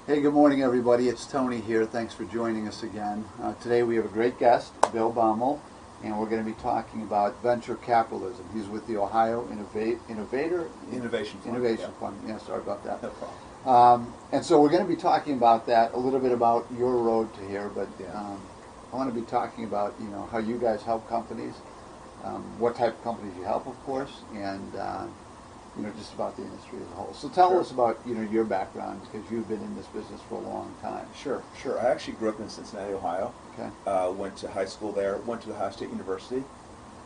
Hey, good morning, everybody. It's Tony here. Thanks for joining us again. Today we have a great guest, Bill Baumel, and we're going to be talking about venture capitalism. He's with the Ohio Innovation Fund. Yeah, sorry about that. No problem. And so we're going to be talking about that, a little bit about your road to here, but I want to be talking about how you guys help companies, what type of companies you help, of course, and just about the industry as a whole. So tell us about your background, because you've been in this business for a long time. Sure. I actually grew up in Cincinnati, Ohio. Okay. Went to high school there. Went to Ohio State University.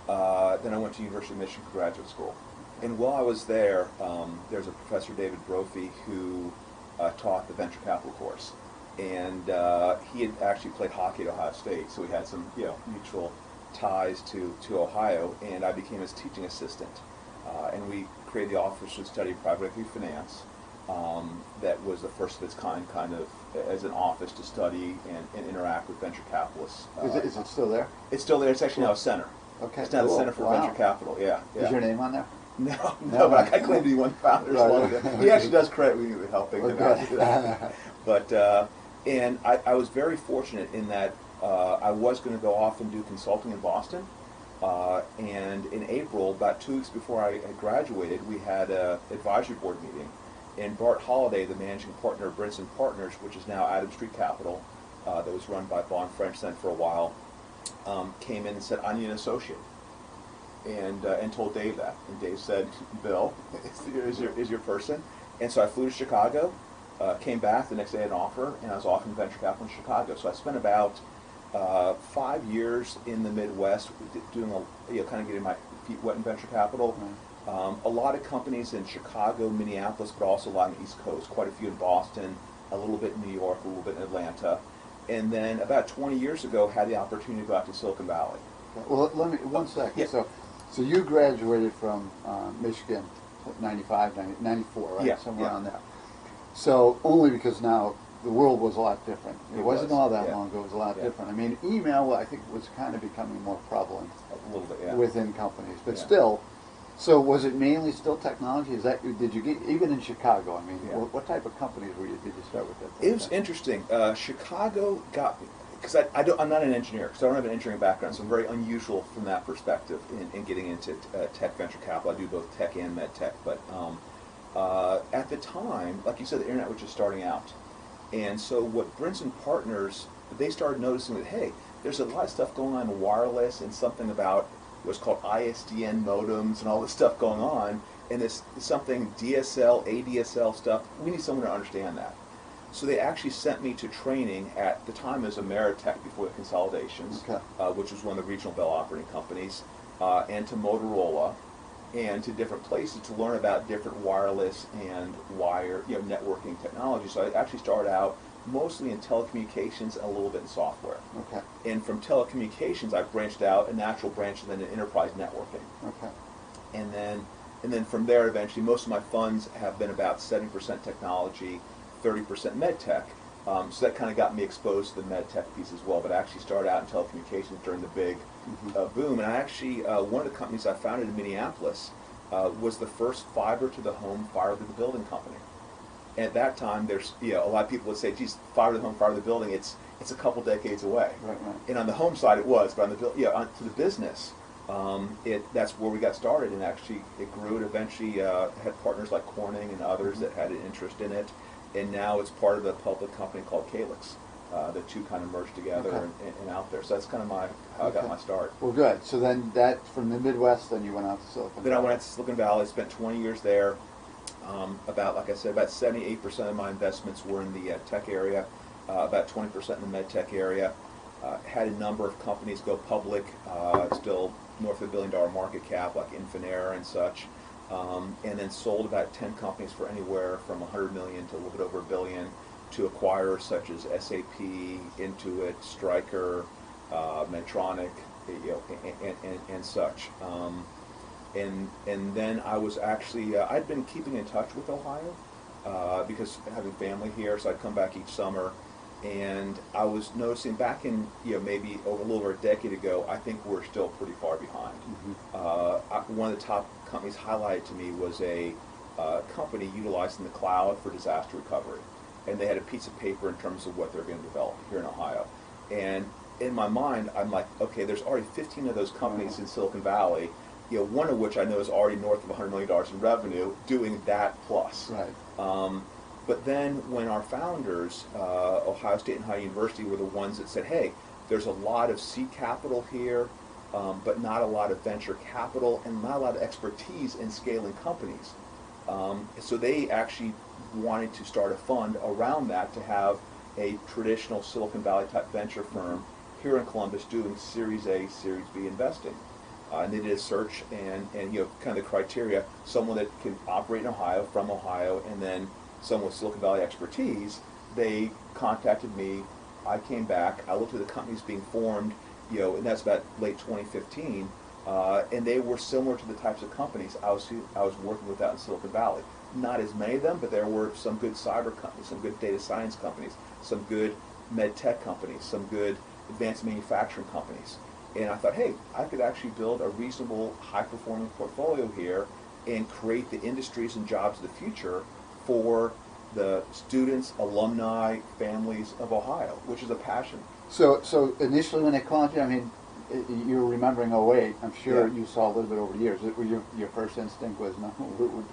Then I went to University of Michigan for graduate school. And while I was there, there's a professor, David Brophy, who taught the venture capital course, and he had actually played hockey at Ohio State, so we had some mutual ties to Ohio, and I became his teaching assistant. And we created the Office for Study of Private Equity Finance. That was the first of its kind of as an office to study and interact with venture capitalists. Is it still there? It's still there. It's actually now a center. Okay. It's now the Center for Venture Capital. Yeah. Is your name on there? No, but I claim to be one of the founders. He actually does credit me with helping him out. But and I was very fortunate in that I was going to go off and do consulting in Boston. And in April, about 2 weeks before I had graduated, we had an advisory board meeting. And Bart Holliday, the managing partner of Brinson Partners, which is now Adam Street Capital, that was run by Bon French then for a while, came in and said, "I need an associate." And told Dave that. And Dave said, "Bill is your person." And so I flew to Chicago, came back the next day, had an offer, and I was off in venture capital in Chicago. So I spent about 5 years in the Midwest doing kind of getting my feet wet in venture capital. A lot of companies in Chicago, Minneapolis, but also a lot on the East Coast. Quite a few in Boston, a little bit in New York, a little bit in Atlanta. And then about 20 years ago, had the opportunity to go out to Silicon Valley. Well, let me one second. Yeah. So you graduated from Michigan, 95, 94, right? Yeah. Somewhere around there. So only because now the world was a lot different. It wasn't all that long ago. It was a lot different. I mean, email, I think, was kind of becoming more prevalent A little bit, within companies. But still, so was it mainly still technology? Did you get, even in Chicago, I mean, what type of companies did you start with? It was interesting. Chicago got me, because I'm not an engineer, so I don't have an engineering background, so I'm very unusual from that perspective in getting into tech venture capital. I do both tech and med tech, but at the time, like you said, the internet was just starting out. And so what Brinson Partners, they started noticing that, hey, there's a lot of stuff going on in wireless and something about what's called ISDN modems and all this stuff going on, and this something DSL, ADSL stuff. We need someone to understand that. So they actually sent me to training at the time as Ameritech before the consolidations, which was one of the regional Bell operating companies, and to Motorola, and to different places to learn about different wireless and networking technology. So I actually started out mostly in telecommunications and a little bit in software. Okay. And from telecommunications, I branched out, a natural branch, and then in enterprise networking. Okay. And then from there, eventually, most of my funds have been about 70% technology, 30% med tech. So that kind of got me exposed to the med tech piece as well. But I actually started out in telecommunications during the big boom. And I actually, one of the companies I founded in Minneapolis was the first fiber to the home, fiber to the building company. At that time, there's a lot of people would say, "Geez, fiber to the home, fiber to the building, it's a couple decades away." Right. And on the home side, it was, but on the to the business, that's where we got started. And actually, it grew. And eventually, had partners like Corning and others that had an interest in it. And now it's part of the public company called Calyx. The two kind of merged together and out there. So that's kind of how I got my start. Well, good. So then that from the Midwest, then you went out to Silicon Valley. Then I went out to Silicon Valley, spent 20 years there. Like I said, about 78% of my investments were in the tech area, about 20% in the med tech area. Had a number of companies go public, still north of $1 billion market cap, like Infinera and such. And then sold about 10 companies for anywhere from $100 million to a little bit over $1 billion to acquirers such as SAP, Intuit, Stryker, Medtronic, and such. And then I was actually, I'd been keeping in touch with Ohio because having family here, so I'd come back each summer. And I was noticing back in, maybe a little over a decade ago, I think we're still pretty far behind. One of the top companies highlighted to me was a company utilizing the cloud for disaster recovery. And they had a piece of paper in terms of what they're going to develop here in Ohio. And in my mind, I'm like, okay, there's already 15 of those companies in Silicon Valley, one of which I know is already north of $100 million in revenue doing that plus. Right. But then when our founders, Ohio State and Ohio University, were the ones that said, hey, there's a lot of seed capital here, but not a lot of venture capital and not a lot of expertise in scaling companies. So they actually wanted to start a fund around that to have a traditional Silicon Valley type venture firm here in Columbus doing Series A, Series B investing. And they did a search and kind of the criteria, someone that can operate in Ohio, from Ohio, and then someone with Silicon Valley expertise. They contacted me. I came back. I looked at the companies being formed, and that's about late 2015. And they were similar to the types of companies I was working with out in Silicon Valley. Not as many of them, but there were some good cyber companies, some good data science companies, some good med tech companies, some good advanced manufacturing companies. And I thought, hey, I could actually build a reasonable, high-performing portfolio here and create the industries and jobs of the future for the students, alumni, families of Ohio, which is a passion. So initially when they called you, I mean, you were remembering '08. I'm sure Yeah. you saw a little bit over the years. Your first instinct was, no,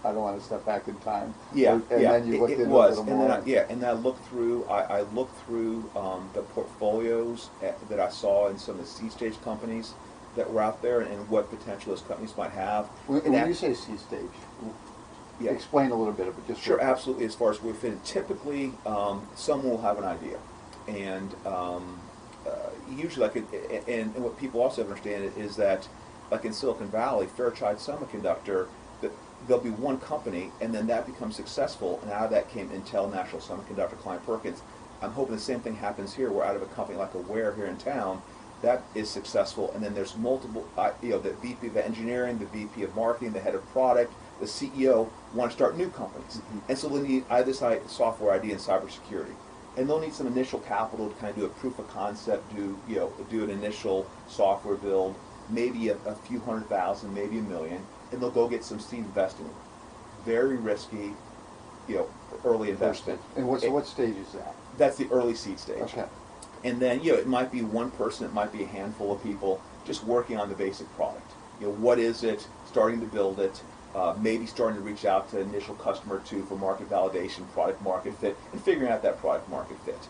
I don't want to step back in time. Yeah, And then you looked it into was, it a and little more. then I looked through. I looked through the portfolios that I saw in some of the Seastage companies that were out there, and what potential those companies might have. When you say Seastage, Yeah. explain a little bit of it. Just Sure, absolutely. As far as we fit, typically someone will have an idea, and usually, and what people also understand is that, like in Silicon Valley, Fairchild Semiconductor, that there'll be one company, and then that becomes successful, and out of that came Intel, National Semiconductor, Klein Perkins. I'm hoping the same thing happens here, where out of a company like Aware here in town, that is successful, and then there's multiple, the VP of engineering, the VP of marketing, the head of product, the CEO want to start new companies. Mm-hmm. And so they need either this software idea in cybersecurity. And they'll need some initial capital to kind of do a proof of concept, do an initial software build, maybe a few $100,000, maybe $1 million, and they'll go get some seed investing. Very risky, early investment. And what stage is that? That's the early seed stage. Okay. And then, it might be one person, it might be a handful of people just working on the basic product. What is it, starting to build it, maybe starting to reach out to initial customer two for market validation, product market fit, and figuring out that product market fit.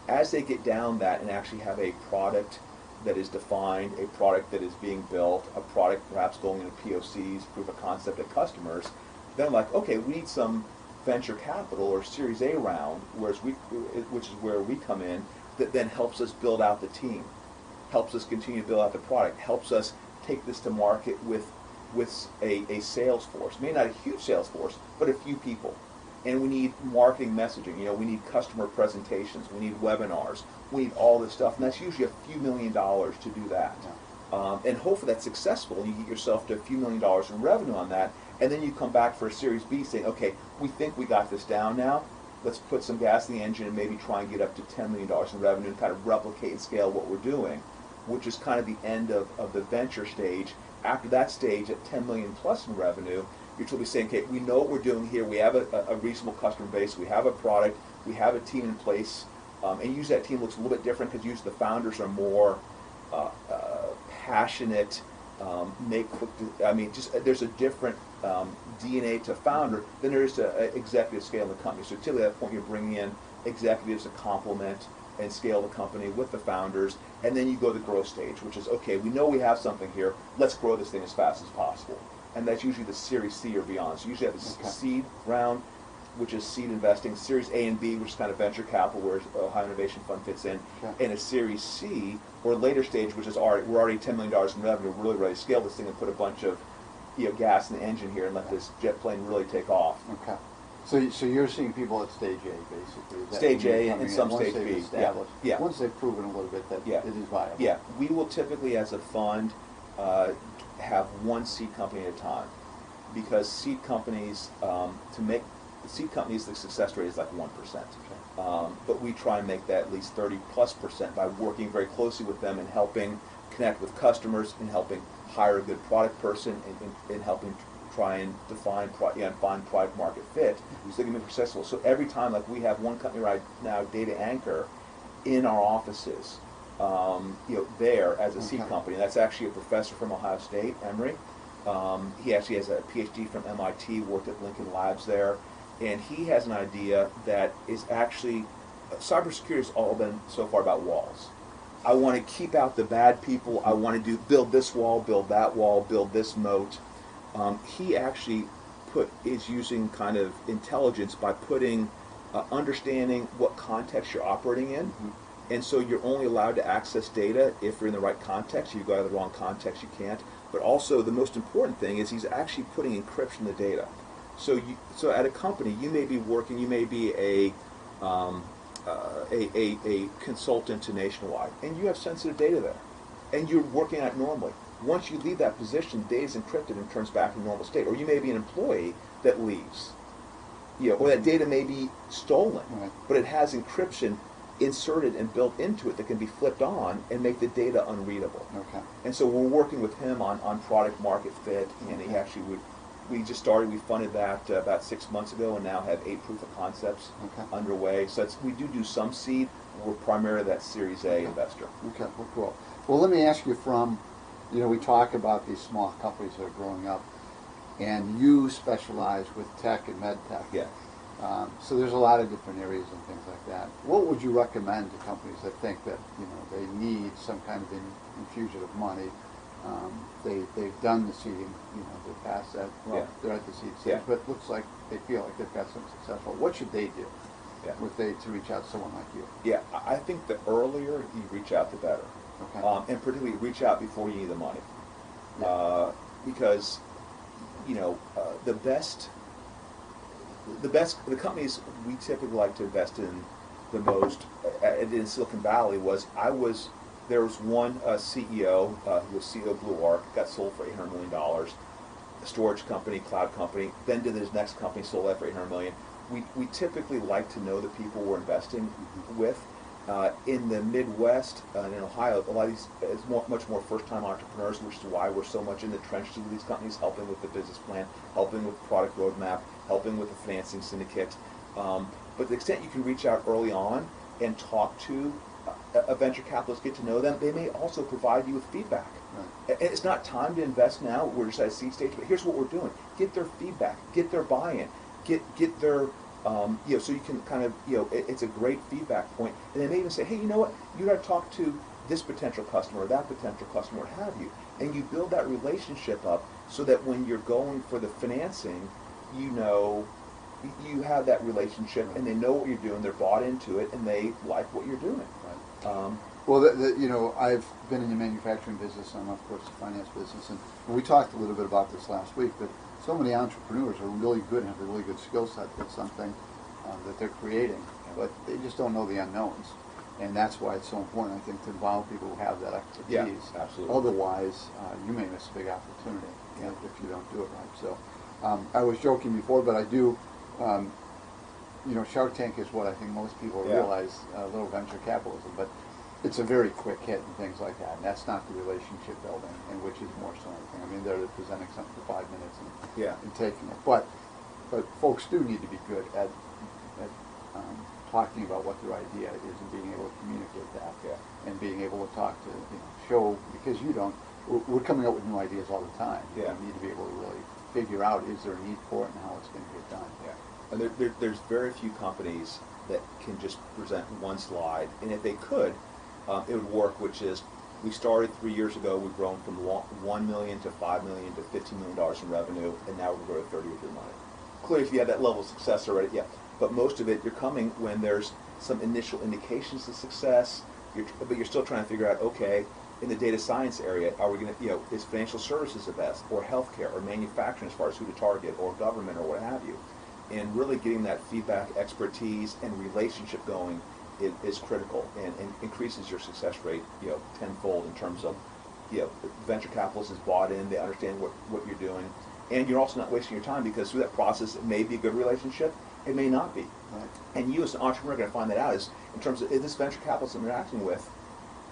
As they get down that and actually have a product that is defined, a product that is being built, a product perhaps going into POCs, proof of concept at customers, then like, okay, we need some venture capital or Series A round, which is where we come in, that then helps us build out the team, helps us continue to build out the product, helps us take this to market with a sales force, maybe not a huge sales force, but a few people. And we need marketing messaging, we need customer presentations, we need webinars, we need all this stuff, and that's usually a few $1 million to do that. Yeah. And hopefully that's successful, and you get yourself to a few $1 million in revenue on that, and then you come back for a Series B saying, okay, we think we got this down now, let's put some gas in the engine and maybe try and get up to $10 million in revenue and kind of replicate and scale what we're doing, which is kind of the end of the venture stage. After that stage, at 10 million plus in revenue, you're totally saying, okay, we know what we're doing here, we have a reasonable customer base, we have a product, we have a team in place, and usually that team looks a little bit different because usually the founders are more passionate, there's a different DNA to founder than there is to executive scale in the company. So typically at that point you're bringing in executives to complement and scale the company with the founders, and then you go to the growth stage, which is, okay, we know we have something here, let's grow this thing as fast as possible. And that's usually the Series C or beyond. So you usually have the seed round, which is seed investing, Series A and B, which is kind of venture capital, where Ohio Innovation Fund fits in, and a Series C, or later stage, which is we're already $10 million in revenue, we're really ready to scale this thing and put a bunch of gas in the engine here and let this jet plane really take off. Okay. So you're seeing people at stage A, basically. Stage A and some stage B. Yeah. Once they've proven a little bit that it is viable. Yeah. We will typically, as a fund, have one seed company at a time, because seed companies, the success rate is like 1%. But we try and make that at least 30+% by working very closely with them and helping connect with customers and helping hire a good product person and helping try and define find product market fit, so they can be successful. So every time, like we have one company right now, Data Anchor, in our offices, there as a seed company. That's actually a professor from Ohio State, Emory. He actually has a PhD from MIT, worked at Lincoln Labs there, and he has an idea that is actually, cybersecurity has all been so far about walls. I want to keep out the bad people. I want to build this wall, build that wall, build this moat. He actually is using kind of intelligence by putting, understanding what context you're operating in. And so you're only allowed to access data if you're in the right context. If you go out of the wrong context, you can't. But also the most important thing is he's actually putting encryption in the data. So at a company, you may be working, you may be a consultant to Nationwide, and you have sensitive data there, and you're working at it normally. Once you leave that position, data is encrypted and turns back to normal state. Or you may be an employee that leaves, or that data may be stolen, but it has encryption inserted and built into it that can be flipped on and make the data unreadable. And so we're working with him on product market fit, and he actually we just started, we funded that about 6 months ago, and now have 8 proof of concepts underway. So we do some seed. We're primarily that Series A investor. Well, cool. Well, let me ask you we talk about these small companies that are growing up, and you specialize with tech and med tech. So there's a lot of different areas and things like that. What would you recommend to companies that think that they need some kind of infusion of money? They've done the seeding, they're past that. Well, they're at the seed stage, but it looks like they feel like they've got some successful. What should they do to reach out to someone like you? I think the earlier you reach out, the better. And particularly reach out before you need the money, because the companies we typically like to invest in the most in Silicon Valley there was one CEO who was CEO of Blue Arc, got sold for $800 million, a storage company, cloud company, then did his next company, sold that for $800 million. We typically like to know the people we're investing with. In the Midwest and in Ohio, a lot of these is much more first-time entrepreneurs, which is why we're so much in the trenches with these companies, helping with the business plan, helping with the product roadmap, helping with the financing syndicate. But to the extent you can reach out early on and talk to a venture capitalist, get to know them, they may also provide you with feedback. And it's not time to invest now. We're just at seed stage, but here's what we're doing. Get their feedback, get their buy-in, get their so you can kind of, it's a great feedback point. And they may even say, hey, you know what? You got to talk to this potential customer or that potential customer, what have you. And you build that relationship up so that when you're going for the financing, you have that relationship and they know what you're doing, they're bought into it, and they like what you're doing. Well, I've been in the manufacturing business, and of course the finance business, and we talked a little bit about this last week, but so many entrepreneurs are really good and have a really good skill set at something that they're creating, but they just don't know the unknowns. And that's why it's so important, I think, to involve people who have that expertise. Absolutely. Otherwise, you may miss a big opportunity if you don't do it right. So I was joking before, but I do, Shark Tank is what I think most people realize, a little venture capitalism, but it's a very quick hit and things like that, and that's not the relationship building, and which is more so anything. I mean, they're presenting something for 5 minutes and taking it, but folks do need to be good at talking about what their idea is and being able to communicate that, and being able to talk to show, because we're coming up with new ideas all the time. You need to be able to really figure out, is there a need for it and how it's going to get done. And there's very few companies that can just present one slide, and if they could, it would work, which is, we started 3 years ago, we've grown from $1 million to $5 million to $15 million in revenue, and now we're going to grow to 30 with your money. Clearly, if you have that level of success already, but most of it, you're coming when there's some initial indications of success, but you're still trying to figure out, okay, in the data science area, are we going to, is financial services the best, or healthcare, or manufacturing as far as who to target, or government, or what have you. And really getting that feedback, expertise, and relationship going is critical, and increases your success rate, tenfold in terms of, venture capitalists is bought in, they understand what you're doing, and you're also not wasting your time, because through that process, it may be a good relationship, it may not be. And you as an entrepreneur are going to find that out, is in terms of this venture capitalist I'm interacting with,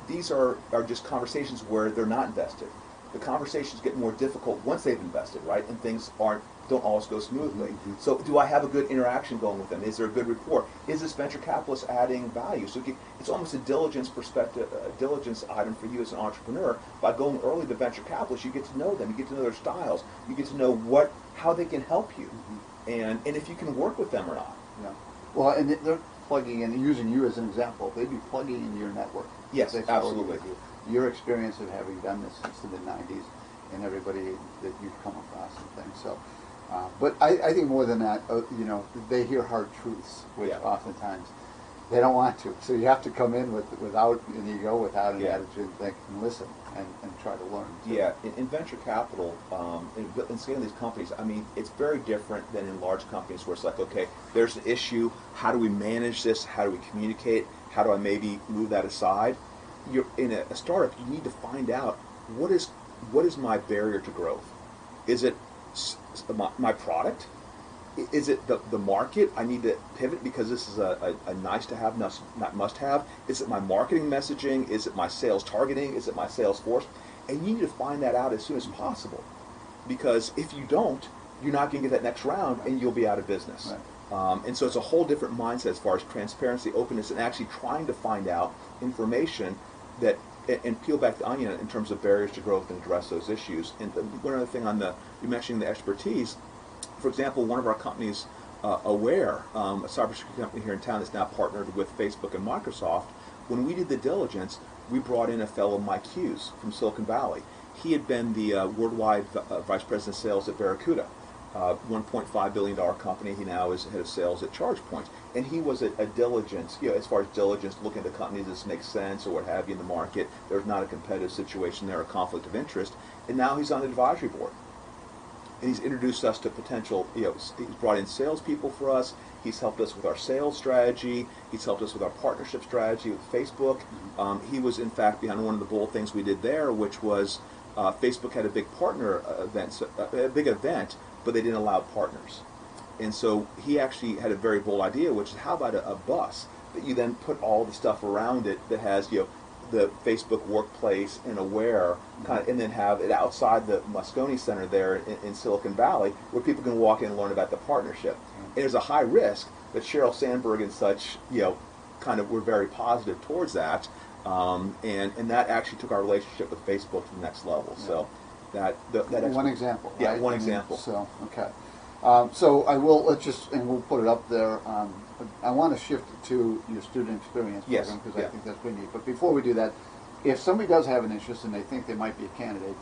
these are just conversations where they're not invested. the conversations get more difficult once they've invested, right? And things don't always go smoothly. So do I have a good interaction going with them? Is there a good rapport? Is this venture capitalist adding value? So it's almost a diligence perspective, a diligence item for you as an entrepreneur. By going early to venture capitalists, you get to know them, you get to know their styles, you get to know how they can help you, and if you can work with them or not. Yeah. Well, and they're plugging in, using you as an example, they'd be plugging into your network. Yes, absolutely. Your experience of having done this since the mid-90s and everybody that you've come across and things. So, but I think more than that, they hear hard truths, which oftentimes they don't want to. So you have to come in without an ego, without an attitude, and think and listen and try to learn. Too. Yeah, in venture capital, in scaling these companies, I mean, it's very different than in large companies where it's like, okay, there's an issue. How do we manage this? How do we communicate? How do I maybe move that aside? You're in a startup. You need to find out what is my barrier to growth. Is it my product? Is it the market? I need to pivot because this is a nice to have, not must have. Is it my marketing messaging? Is it my sales targeting? Is it my sales force? And you need to find that out as soon as possible, because if you don't, you're not going to get that next round, and you'll be out of business. Right. And so it's a whole different mindset as far as transparency, openness, and actually trying to find out information that and peel back the onion in terms of barriers to growth and address those issues. And one other thing you mentioned the expertise. For example, one of our companies, Aware, a cybersecurity company here in town that's now partnered with Facebook and Microsoft, when we did the diligence, we brought in a fellow, Mike Hughes, from Silicon Valley. He had been the worldwide vice president of sales at Barracuda, $1.5 billion company. He now is head of sales at ChargePoint. And he was a diligence, as far as diligence, looking at the companies, this makes sense or what have you in the market. There's not a competitive situation there, a conflict of interest. And now he's on the advisory board. And he's introduced us to potential, he's brought in salespeople for us. He's helped us with our sales strategy. He's helped us with our partnership strategy with Facebook. He was, in fact, behind one of the bold things we did there, which was Facebook had a big partner event, a big event, but they didn't allow partners. And so he actually had a very bold idea, which is how about a bus that you then put all the stuff around it that has, the Facebook Workplace and Aware, and then have it outside the Moscone Center there in Silicon Valley, where people can walk in and learn about the partnership. And there's a high risk that Sheryl Sandberg and such, were very positive towards that, and that actually took our relationship with Facebook to the next level. Yeah. So that one example. Yeah, right? one example. So okay. So we'll put it up there. I want to shift to your student experience program because I think that's pretty neat. But before we do that, if somebody does have an interest and they think they might be a candidate,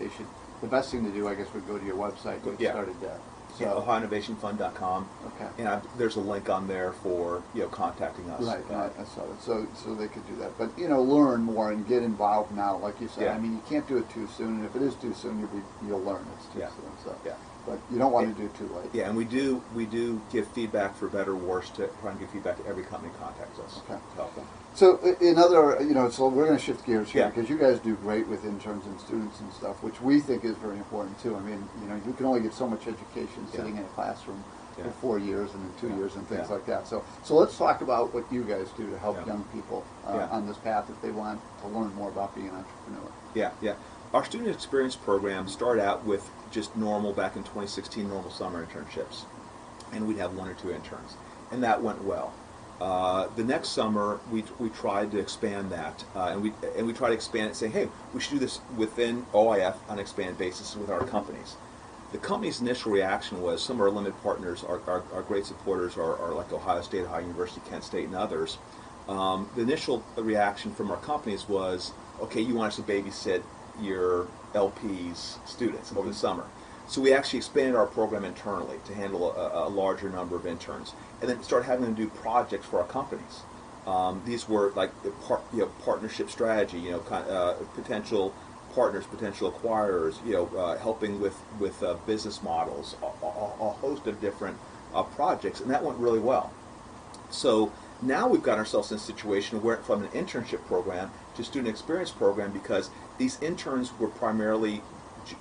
the best thing to do, I guess, would go to your website and get started there. So OhioInnovationFund.com. Okay. And there's a link on there for contacting us. Right. I saw it. So they could do that. But learn more and get involved now, like you said. Yeah. I mean, you can't do it too soon. And if it is too soon, you'll learn it's too soon. So but you don't want to do it too late. Yeah, and we do give feedback for better or worse to try and give feedback to every company that contacts us. Okay. To help them. So so we're going to shift gears here because you guys do great with interns and students and stuff, which we think is very important too. I mean, you can only get so much education sitting in a classroom for 4 years and then 2 years and things like that. So let's talk about what you guys do to help young people on this path if they want to learn more about being an entrepreneur. Yeah. Our student experience program started out with just normal, back in 2016, normal summer internships. And we'd have 1 or 2 interns. And that went well. The next summer, we tried to expand that. And we tried to expand it, saying, hey, we should do this within OIF on an expanded basis with our companies. The company's initial reaction was, some of our limited partners, our great supporters are like Ohio State, Ohio University, Kent State, and others. The initial reaction from our companies was, okay, you want us to babysit your LP's students over the summer. So we actually expanded our program internally to handle a larger number of interns, and then started having them do projects for our companies. These were like partnership strategy, potential partners, potential acquirers, helping with business models, a host of different projects, and that went really well. So now we've got ourselves in a situation where from an internship program to student experience program, because these interns were primarily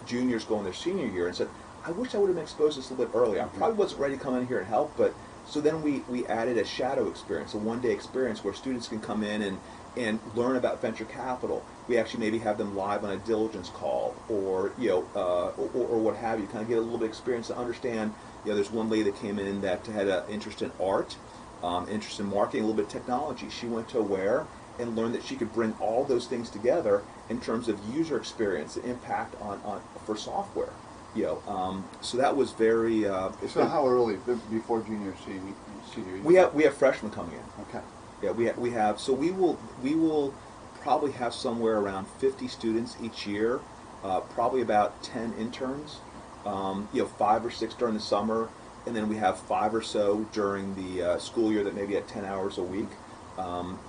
juniors going their senior year, and said, I wish I would have been exposed to this a little bit earlier. I probably wasn't ready to come in here and help, but so then we added a shadow experience, a one-day experience where students can come in and learn about venture capital. We actually maybe have them live on a diligence call, or or what have you. Kind of get a little bit of experience to understand. There's one lady that came in that had an interest in art, interest in marketing, a little bit of technology. She went to Aware and learned that she could bring all those things together in terms of user experience, the impact on for software. So that was very. So how early before junior, senior? We have freshmen coming in. Okay. Yeah, we have. So we will probably have somewhere around 50 students each year. Probably about 10 interns. 5 or 6 during the summer, and then we have 5 or so during the school year that maybe at 10 hours a week,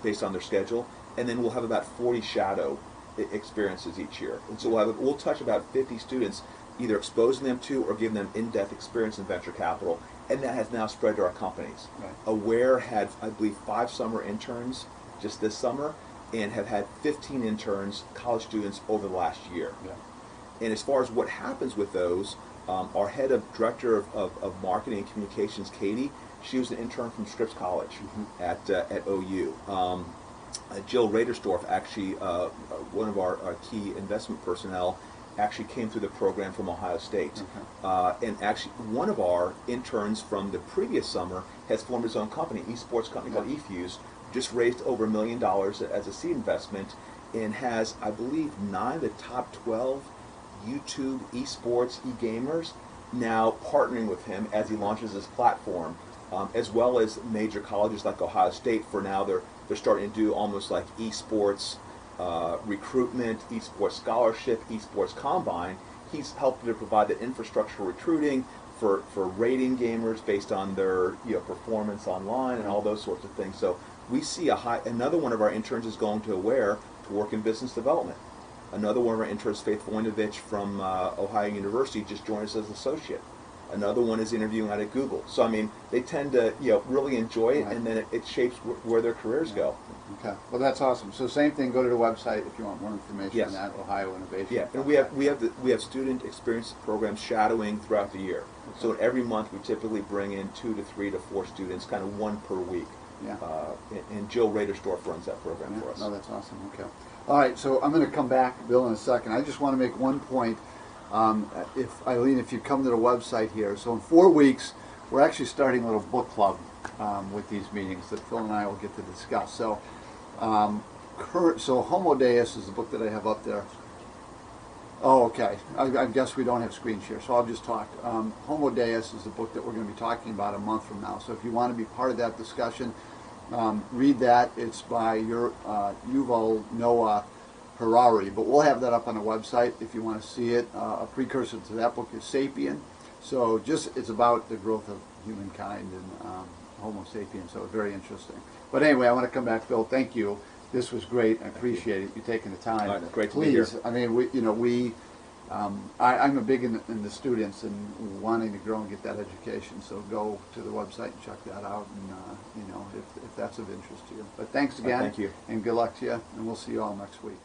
based on their schedule. And then we'll have about 40 shadow experiences each year. And so we'll touch about 50 students, either exposing them to or giving them in-depth experience in venture capital. And that has now spread to our companies. Right. Aware had, I believe, 5 summer interns just this summer, and have had 15 interns, college students, over the last year. Yeah. And as far as what happens with those, our head of director of marketing and communications, Katie, she was an intern from Scripps College at OU. Jill Radersdorf, actually one of our key investment personnel, actually came through the program from Ohio State. Okay. And actually one of our interns from the previous summer has formed his own company, esports company called eFuse, just raised over $1 million as a seed investment, and has, I believe, 9 of the top 12 YouTube esports e-gamers now partnering with him as he launches his platform, as well as major colleges like Ohio State. For now, they're starting to do almost like esports recruitment, esports scholarship, esports combine. He's helped to provide the infrastructure recruiting for rating gamers based on their performance online and all those sorts of things. So we see another one of our interns is going to Aware to work in business development. Another one of our interns, Faith Voinovich from Ohio University, just joined us as associate. Another one is interviewing out at Google. So I mean, they tend to really enjoy it, and then it shapes where their careers go. Okay, well that's awesome. So same thing. Go to the website if you want more information on that. Ohio Innovation. Yeah, and we have student experience programs shadowing throughout the year. Okay. So every month we typically bring in 2 to 3 to 4 students, kind of 1 per week. Yeah. And Jill Radersdorf runs that program for us. Oh, that's awesome. Okay. All right, so I'm going to come back, Bill, in a second. I just want to make one point. Eileen, if you come to the website here, so in 4 weeks, we're actually starting a little book club with these meetings that Phil and I will get to discuss. So, so Homo Deus is the book that I have up there. Oh, okay. I guess we don't have screen share, so I'll just talk. Homo Deus is the book that we're going to be talking about a month from now. So if you want to be part of that discussion, read that. It's by Yuval Noah Harari, but we'll have that up on the website if you want to see it. A precursor to that book is Sapien. So it's about the growth of humankind and Homo sapiens, so very interesting. But anyway, I want to come back, Phil. Thank you. This was great. I appreciate it. You taking the time. All right, great to be here. Please, I mean, I'm a big in the students and wanting to grow and get that education. So go to the website and check that out, and if that's of interest to you. But thanks again. Thank you. And good luck to you. And we'll see you all next week.